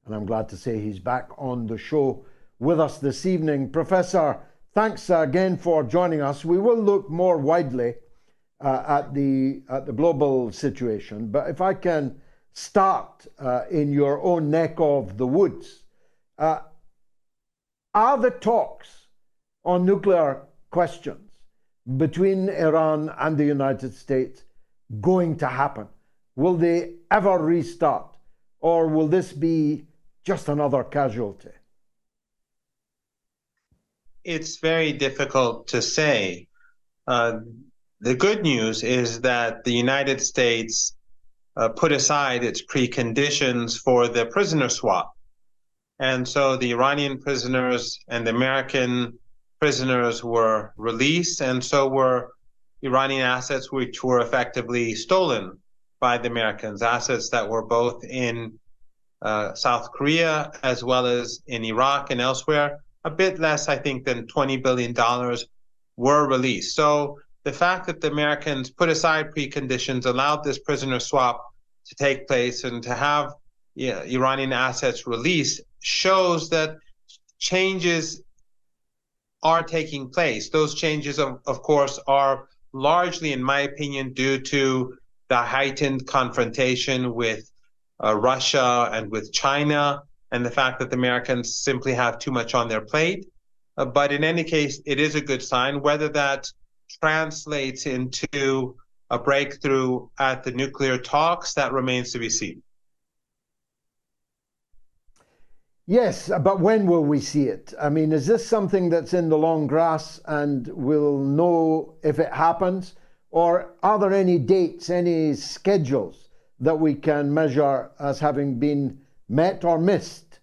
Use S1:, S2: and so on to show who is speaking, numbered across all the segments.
S1: and I'm glad to say he's back on the show with us this evening. Professor, thanks again for joining us. We will look more widely at the global situation, but if I can start in your own neck of the woods, are the talks on nuclear questions between Iran and the United States going to happen? Will they ever restart, or will this be just another casualty?
S2: It's very difficult to say. The good news is that the United States put aside its preconditions for the prisoner swap. And so the Iranian prisoners and the American prisoners were released, and so were Iranian assets which were effectively stolen by the Americans, assets that were both in South Korea as well as in Iraq and elsewhere. A bit less, I think, than $20 billion were released. So the fact that the Americans put aside preconditions, allowed this prisoner swap to take place and to have Iranian assets released shows that changes are taking place. Those changes, of course, are largely, in my opinion, due to the heightened confrontation with Russia and with China, and the fact that the Americans simply have too much on their plate. But in any case, it is a good sign. Whether that translates into a breakthrough at the nuclear talks, that remains to be seen.
S1: Yes, but when will we see it? I mean, is this something that's in the long grass and we'll know if it happens? Or are there any dates, any schedules that we can measure as having been met or missed?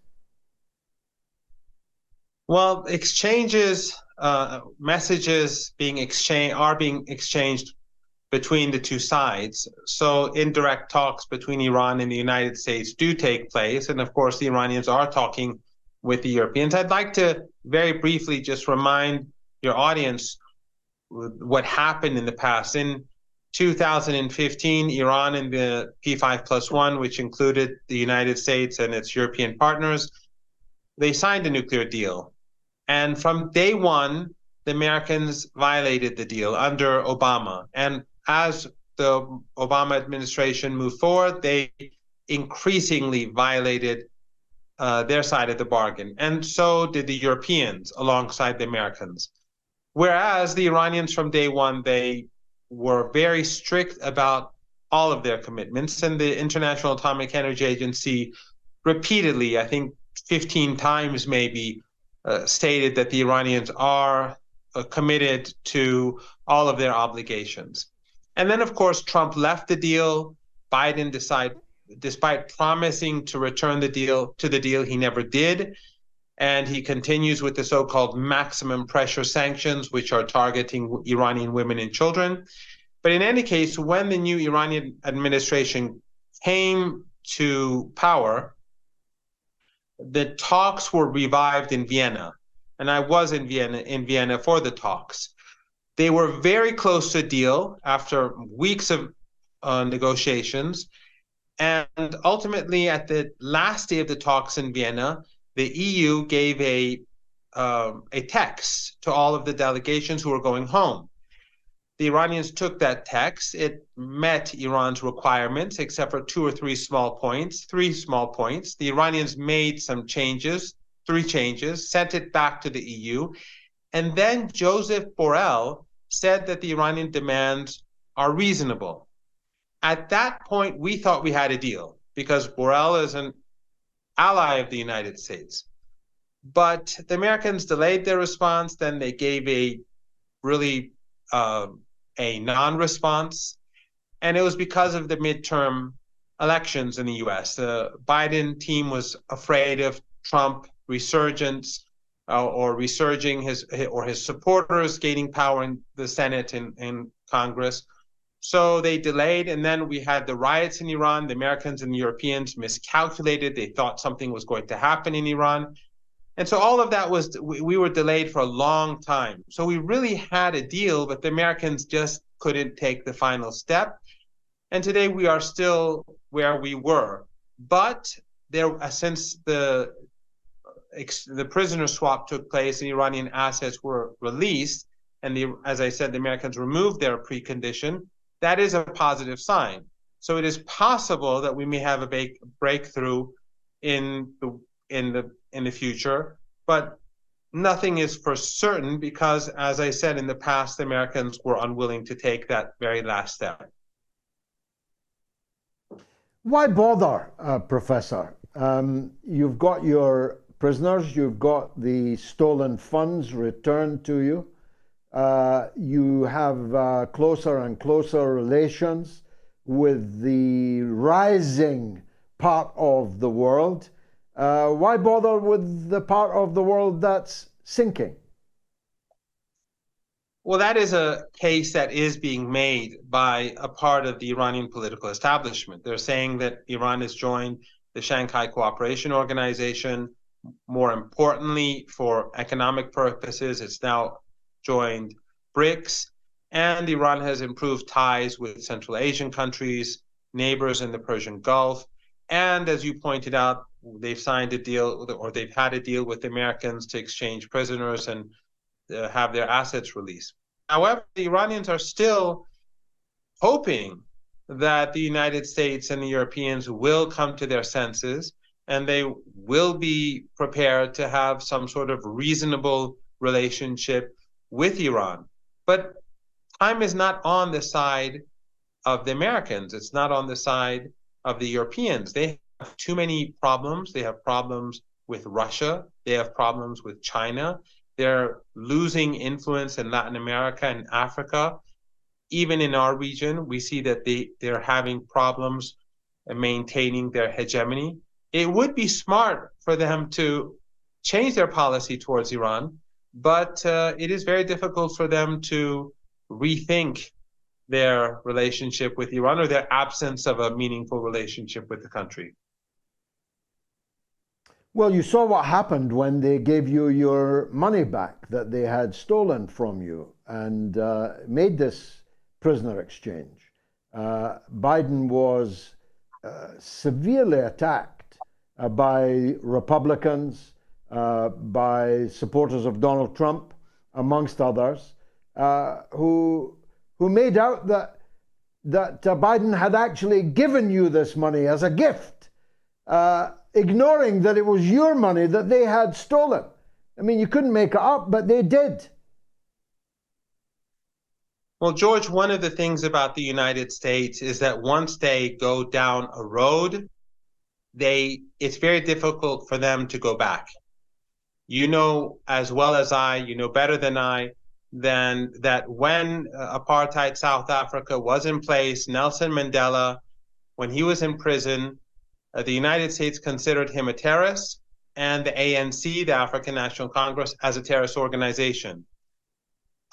S2: Well, exchanges, messages are being exchanged between the two sides. So indirect talks between Iran and the United States do take place. And of course, the Iranians are talking with the Europeans. I'd like to very briefly just remind your audience what happened in the past. In 2015, Iran and the P5+1, which included the United States and its European partners, they signed a nuclear deal. And from day one, the Americans violated the deal under Obama. And as the Obama administration moved forward, they increasingly violated their side of the bargain. And so did the Europeans alongside the Americans. Whereas the Iranians from day one, they were very strict about all of their commitments. And the International Atomic Energy Agency repeatedly, I think 15 times maybe, stated that the Iranians are committed to all of their obligations. And then, of course, Trump left the deal. Biden despite promising to return the deal, he never did. And he continues with the so-called maximum pressure sanctions, which are targeting Iranian women and children. But in any case, when the new Iranian administration came to power, the talks were revived in Vienna. And I was in Vienna for the talks. They were very close to a deal after weeks of negotiations. And ultimately, at the last day of the talks in Vienna, the EU gave a text to all of the delegations who were going home. The Iranians took that text. It met Iran's requirements, except for three small points. The Iranians made some changes, 3 changes, sent it back to the EU. And then Joseph Borrell said that the Iranian demands are reasonable. At that point, we thought we had a deal because Borrell is an ally of the United States. But the Americans delayed their response. Then they gave a non-response. And it was because of the midterm elections in the US. The Biden team was afraid of Trump resurgence or resurging his supporters gaining power in the Senate and Congress. So they delayed, and then we had the riots in Iran. The Americans and the Europeans miscalculated. They thought something was going to happen in Iran. And so all of that we were delayed for a long time. So we really had a deal, but the Americans just couldn't take the final step. And today we are still where we were. But since the prisoner swap took place and Iranian assets were released, and as I said, the Americans removed their precondition, that is a positive sign. So it is possible that we may have a breakthrough in the future, but nothing is for certain because, as I said, in the past, the Americans were unwilling to take that very last step.
S1: Why bother, Professor? You've got your prisoners, you've got the stolen funds returned to you. You have closer and closer relations with the rising part of the world. Why bother with the part of the world that's sinking?
S2: Well, that is a case that is being made by a part of the Iranian political establishment. They're saying that Iran has joined the Shanghai Cooperation Organization. More importantly, for economic purposes, it's now joined BRICS, and Iran has improved ties with Central Asian countries, neighbors in the Persian Gulf, and as you pointed out, they've signed a deal, or they've had a deal with the Americans to exchange prisoners and have their assets released. However, the Iranians are still hoping that the United States and the Europeans will come to their senses and they will be prepared to have some sort of reasonable relationship with Iran. But time is not on the side of the Americans. It's not on the side of the Europeans. They have too many problems. They have problems with Russia. They have problems with China. They're losing influence in Latin America and Africa. Even in our region, we see that they're having problems maintaining their hegemony. It would be smart for them to change their policy towards Iran, but it is very difficult for them to rethink their relationship with Iran or their absence of a meaningful relationship with the country.
S1: Well, you saw what happened when they gave you your money back that they had stolen from you and made this prisoner exchange. Biden was severely attacked by Republicans, by supporters of Donald Trump, amongst others, who made out that Biden had actually given you this money as a gift, ignoring that it was your money that they had stolen. I mean, you couldn't make it up, but they did.
S2: Well, George, one of the things about the United States is that once they go down a road, it's very difficult for them to go back. You know as well as I, you know better than I, then that when apartheid South Africa was in place, Nelson Mandela, when he was in prison, the United States considered him a terrorist, and the ANC, the African National Congress, as a terrorist organization.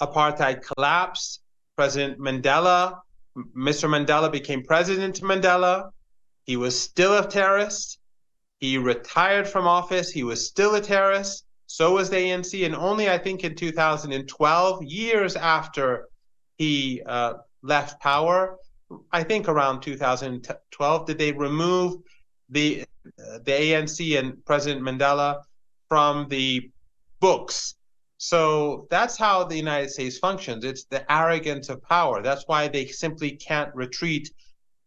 S2: Apartheid collapsed. Mr. Mandela became President Mandela. He was still a terrorist. He retired from office. He was still a terrorist. So was the ANC. And only, I think, in 2012, years after he left power, I think around 2012, did they remove the ANC and President Mandela from the books. So that's how the United States functions. It's the arrogance of power. That's why they simply can't retreat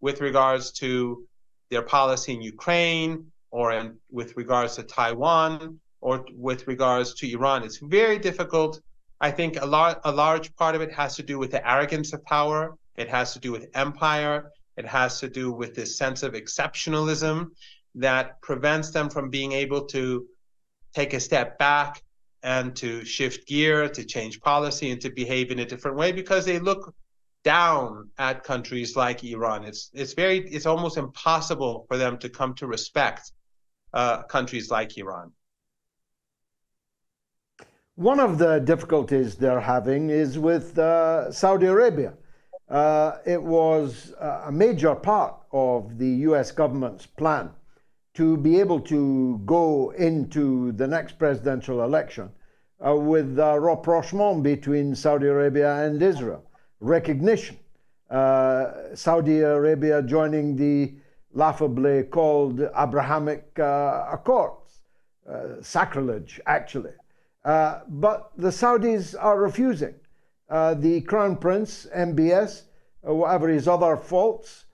S2: with regards to their policy in Ukraine or with regards to Taiwan or with regards to Iran. It's very difficult. I think a large part of it has to do with the arrogance of power. It has to do with empire. It has to do with this sense of exceptionalism that prevents them from being able to take a step back and to shift gear, to change policy, and to behave in a different way because they look down at countries like Iran. It's almost impossible for them to come to respect countries like Iran.
S1: One of the difficulties they're having is with Saudi Arabia. It was a major part of the US government's plan to be able to go into the next presidential election with rapprochement between Saudi Arabia and Israel, recognition. Saudi Arabia joining the laughably called Abrahamic Accords. Sacrilege, actually. But the Saudis are refusing. The Crown Prince, MBS, whatever his other faults,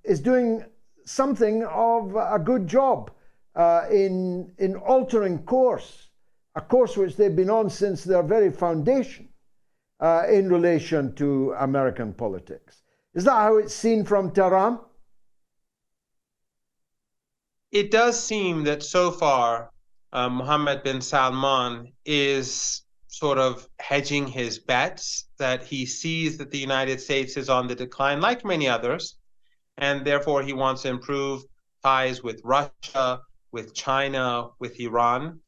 S1: is doing something of a good job in altering course, a course which they've been on since their very foundation in relation to American politics. Is that how it's seen from Tehran?
S2: It does seem that so far, Mohammed bin Salman is sort of hedging his bets, that he sees that the United States is on the decline, like many others, and therefore he wants to improve ties with Russia, with China, with Iran.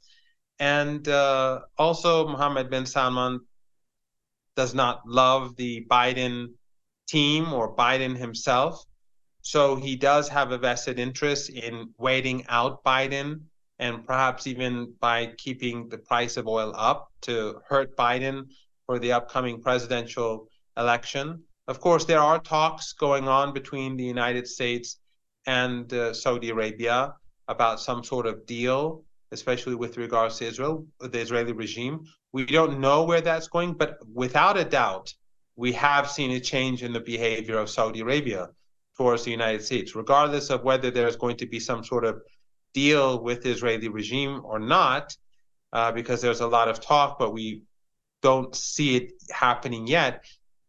S2: And also, Mohammed bin Salman does not love the Biden team or Biden himself. So he does have a vested interest in waiting out Biden, and perhaps even by keeping the price of oil up to hurt Biden for the upcoming presidential election. Of course, there are talks going on between the United States and Saudi Arabia about some sort of deal, especially with regards to Israel, the Israeli regime. We don't know where that's going, but without a doubt, we have seen a change in the behavior of Saudi Arabia towards the United States, regardless of whether there's going to be some sort of deal with the Israeli regime or not, because there's a lot of talk, but we don't see it happening yet.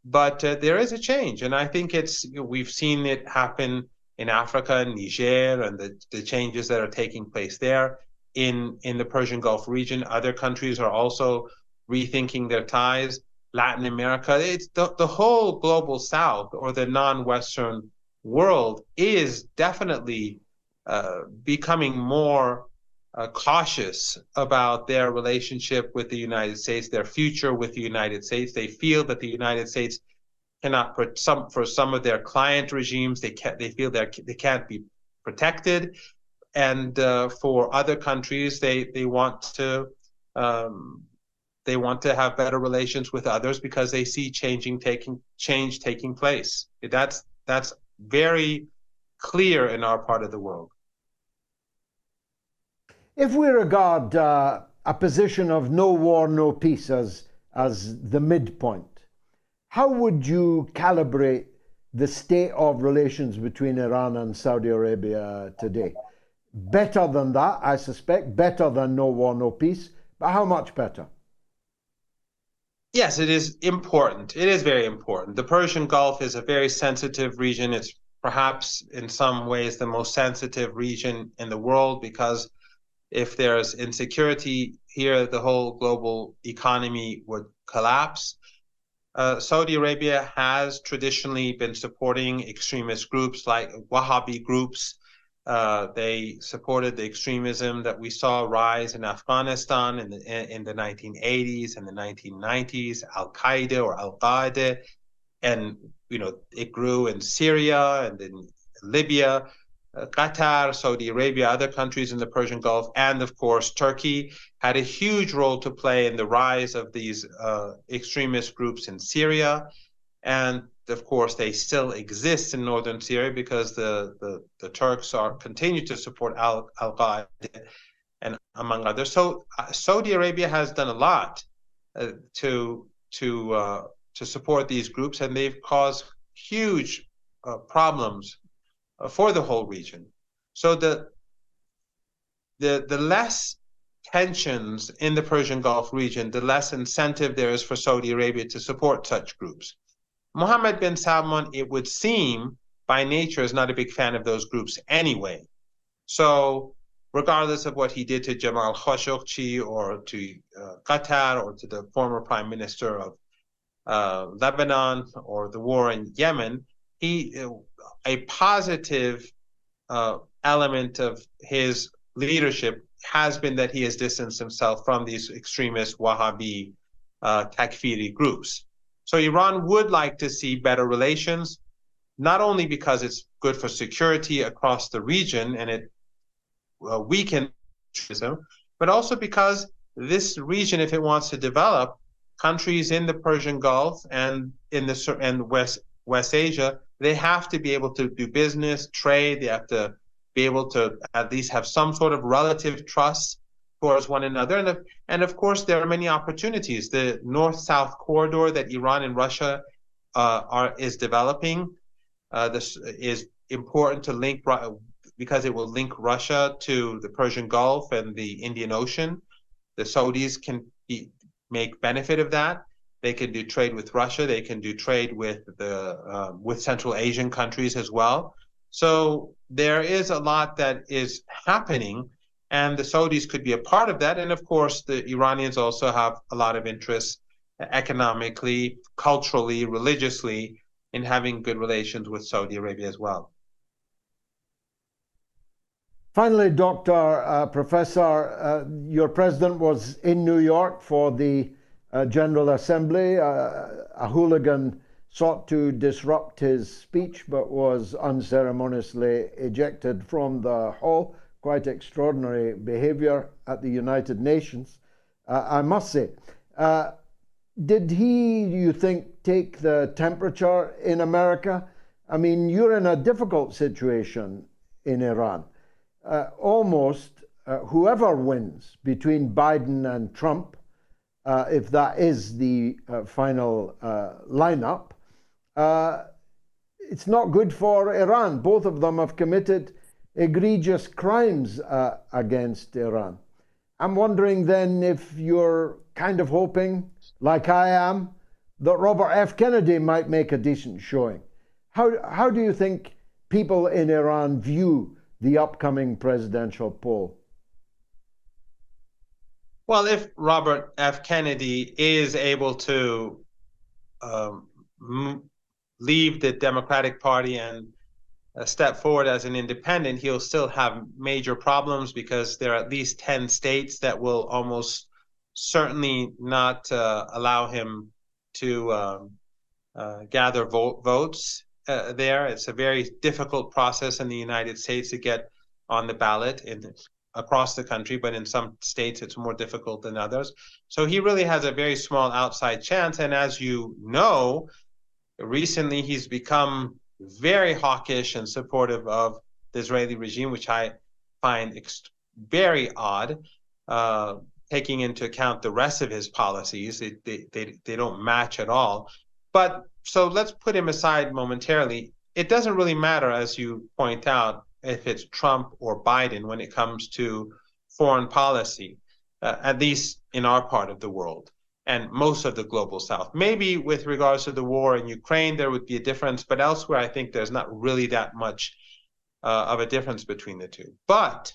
S2: But there is a change, and I think we've seen it happen in Africa and Niger, and the changes that are taking place there in the Persian Gulf region. Other countries are also rethinking their ties. Latin America, it's the whole global South, or the non-Western world, is definitely becoming more cautious about their relationship with the United States, their future with the United States. They feel that the United States cannot, for some of their client regimes, they feel they can't be protected, and for other countries, they want to have better relations with others because they see change taking place. That's very clear in our part of the world.
S1: If we regard a position of no war, no peace as the midpoint, how would you calibrate the state of relations between Iran and Saudi Arabia today? Better than that, I suspect, better than no war, no peace, but how much better?
S2: Yes, it is important. It is very important. The Persian Gulf is a very sensitive region. It's perhaps in some ways the most sensitive region in the world, because if there's insecurity here, the whole global economy would collapse. Saudi Arabia has traditionally been supporting extremist groups like Wahhabi groups. They supported the extremism that we saw rise in Afghanistan in the 1980s and the 1990s, Al-Qaeda or Al-Qaeda, and it grew in Syria and in Libya, Qatar, Saudi Arabia, other countries in the Persian Gulf, and of course Turkey had a huge role to play in the rise of these extremist groups in Syria. And of course, they still exist in northern Syria because the Turks continue to support Al-Qaeda and among others. So Saudi Arabia has done a lot to support these groups, and they've caused huge problems for the whole region. So the less tensions in the Persian Gulf region, the less incentive there is for Saudi Arabia to support such groups. Mohammed bin Salman, it would seem, by nature, is not a big fan of those groups anyway. So regardless of what he did to Jamal Khashoggi or to Qatar or to the former prime minister of Lebanon or the war in Yemen, a positive element of his leadership has been that he has distanced himself from these extremist Wahhabi Takfiri groups. So Iran would like to see better relations, not only because it's good for security across the region and it weakens terrorism, but also because this region, if it wants to develop, countries in the Persian Gulf and in West Asia they have to be able to do business, trade. They have to be able to at least have some sort of relative trust towards one another. And of course, there are many opportunities. The North-South corridor that Iran and Russia is developing, this is important to link, because it will link Russia to the Persian Gulf and the Indian Ocean. The Saudis can make benefit of that. They can do trade with Russia. They can do trade with with Central Asian countries as well. So there is a lot that is happening, and the Saudis could be a part of that. And of course, the Iranians also have a lot of interest economically, culturally, religiously in having good relations with Saudi Arabia as well.
S1: Finally, Professor, your president was in New York for the General Assembly. A hooligan sought to disrupt his speech but was unceremoniously ejected from the hall. Quite extraordinary behavior at the United Nations, I must say. Did he, you think, take the temperature in America? I mean, you're in a difficult situation in Iran. Almost whoever wins between Biden and Trump, if that is the final lineup, it's not good for Iran. Both of them have committed egregious crimes against Iran. I'm wondering then if you're kind of hoping, like I am, that Robert F. Kennedy might make a decent showing. How do you think people in Iran view the upcoming presidential poll?
S2: Well, if Robert F. Kennedy is able to leave the Democratic Party and step forward as an independent, he'll still have major problems because there are at least 10 states that will almost certainly not allow him to gather votes there. It's a very difficult process in the United States to get on the ballot across the country, but in some states it's more difficult than others. So he really has a very small outside chance. And as you know, recently he's become very hawkish and supportive of the Israeli regime, which I find very odd, taking into account the rest of his policies. They don't match at all. But so let's put him aside momentarily. It doesn't really matter, as you point out, if it's Trump or Biden when it comes to foreign policy, at least in our part of the world and most of the global south. Maybe with regards to the war in Ukraine, there would be a difference, but elsewhere, I think there's not really that much of a difference between the two. But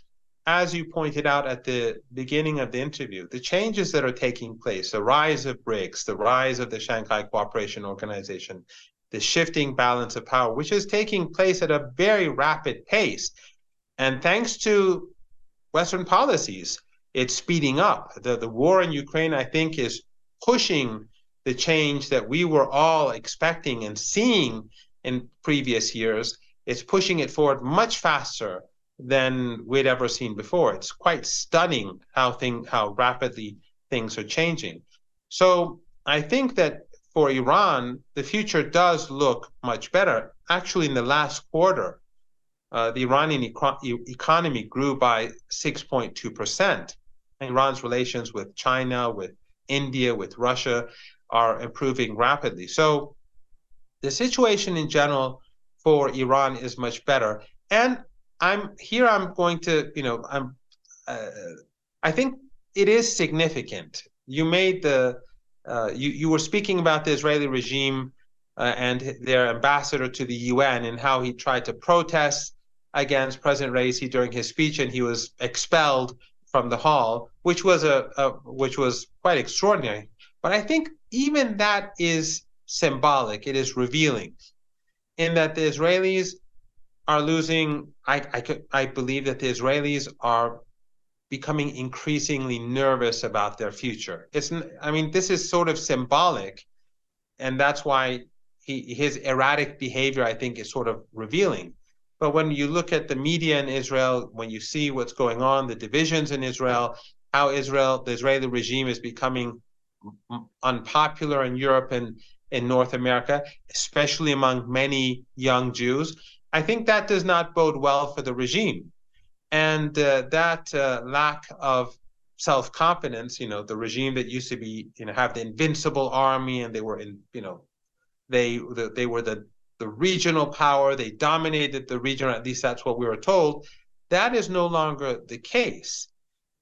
S2: as you pointed out at the beginning of the interview, the changes that are taking place, the rise of BRICS, the rise of the Shanghai Cooperation Organization, the shifting balance of power, which is taking place at a very rapid pace. And thanks to Western policies, it's speeding up. The war in Ukraine, I think, is pushing the change that we were all expecting and seeing in previous years. It's pushing it forward much faster than we'd ever seen before. It's quite stunning how rapidly things are changing. So I think that for Iran, the future does look much better. Actually, in the last quarter, the Iranian economy grew by 6.2%. Iran's relations with China, with India, with Russia are improving rapidly. So the situation in general for Iran is much better. And I think it is significant. You made you were speaking about the Israeli regime and their ambassador to the UN and how he tried to protest against President Raisi during his speech, and he was expelled from the hall, which was quite extraordinary. But I think even that is symbolic. It is revealing in that the Israelis are losing. I believe that the Israelis are becoming increasingly nervous about their future. This is sort of symbolic, and that's why his erratic behavior, I think, is sort of revealing. But when you look at the media in Israel, when you see what's going on, the divisions in Israel, how the Israeli regime is becoming unpopular in Europe, and in North America, especially among many young Jews, I think that does not bode well for the regime. And that lack of self-confidence, the regime that used to be, have the invincible army, and they were they were the regional power, they dominated the region, at least that's what we were told. That is no longer the case.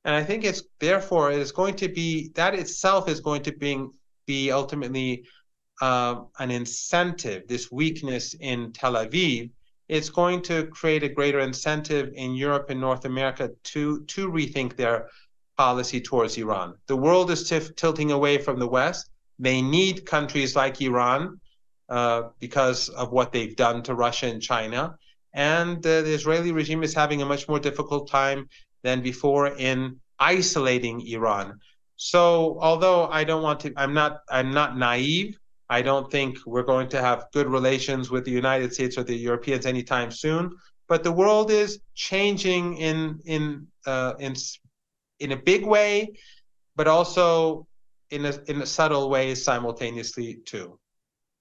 S2: And I think it's therefore it is going to be, that itself is going to be ultimately an incentive. This weakness in Tel Aviv, it's going to create a greater incentive in Europe and North America to rethink their policy towards Iran. The world is tilting away from the West. They need countries like Iran because of what they've done to Russia and China. And the Israeli regime is having a much more difficult time than before in isolating Iran. So although I don't want to, I'm not naive. I don't think we're going to have good relations with the United States or the Europeans anytime soon. But the world is changing in a big way, but also in a subtle way simultaneously too.